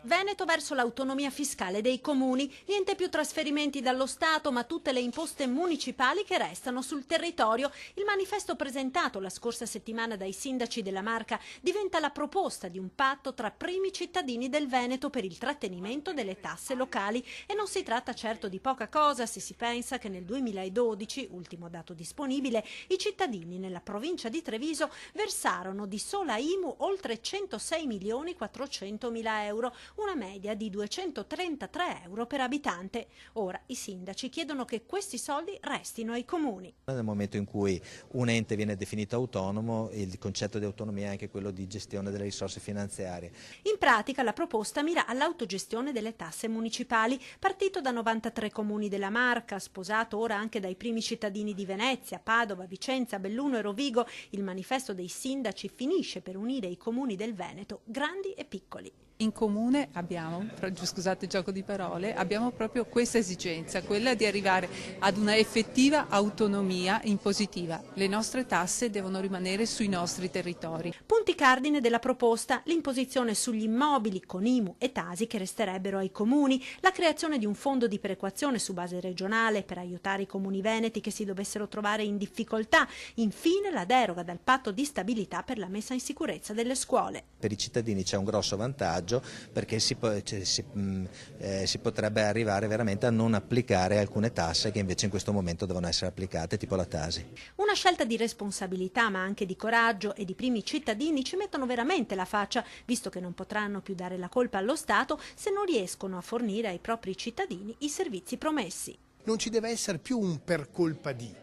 Veneto verso l'autonomia fiscale dei comuni, niente più trasferimenti dallo Stato ma tutte le imposte municipali che restano sul territorio. Il manifesto presentato la scorsa settimana dai sindaci della Marca diventa la proposta di un patto tra primi cittadini del Veneto per il trattenimento delle tasse locali e non si tratta certo di poca cosa se si pensa che nel 2012, ultimo dato disponibile, i cittadini nella provincia di Treviso versarono di sola IMU oltre 106.400.000 euro, una media di 233 euro per abitante. Ora i sindaci chiedono che questi soldi restino ai comuni. Nel momento in cui un ente viene definito autonomo, il concetto di autonomia è anche quello di gestione delle risorse finanziarie. In pratica la proposta mira all'autogestione delle tasse municipali, partito da 93 comuni della Marca, sposato ora anche dai primi cittadini di Venezia, Padova, Vicenza, Belluno e Rovigo. Il manifesto dei sindaci finisce per unire i comuni del Veneto, grandi e piccoli. In comune abbiamo, scusate il gioco di parole, abbiamo proprio questa esigenza, quella di arrivare ad una effettiva autonomia impositiva. Le nostre tasse devono rimanere sui nostri territori. Punti cardine della proposta: l'imposizione sugli immobili con IMU e Tasi che resterebbero ai comuni, la creazione di un fondo di perequazione su base regionale per aiutare i comuni veneti che si dovessero trovare in difficoltà, infine la deroga dal patto di stabilità per la messa in sicurezza delle scuole. Per i cittadini c'è un grosso vantaggio perché si potrebbe arrivare veramente a non applicare alcune tasse che invece in questo momento devono essere applicate, tipo la Tasi. Una scelta di responsabilità ma anche di coraggio, e di primi cittadini ci mettono veramente la faccia, visto che non potranno più dare la colpa allo Stato se non riescono a fornire ai propri cittadini i servizi promessi. Non ci deve essere più un per colpa di,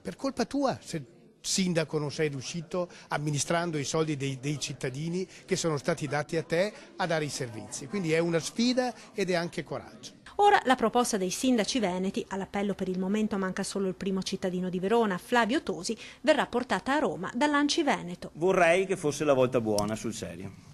per colpa tua se sindaco non sei riuscito amministrando i soldi dei cittadini che sono stati dati a te a dare i servizi. Quindi è una sfida ed è anche coraggio. Ora la proposta dei sindaci veneti, all'appello per il momento manca solo il primo cittadino di Verona, Flavio Tosi, verrà portata a Roma dall'Anci Veneto. Vorrei che fosse la volta buona, sul serio.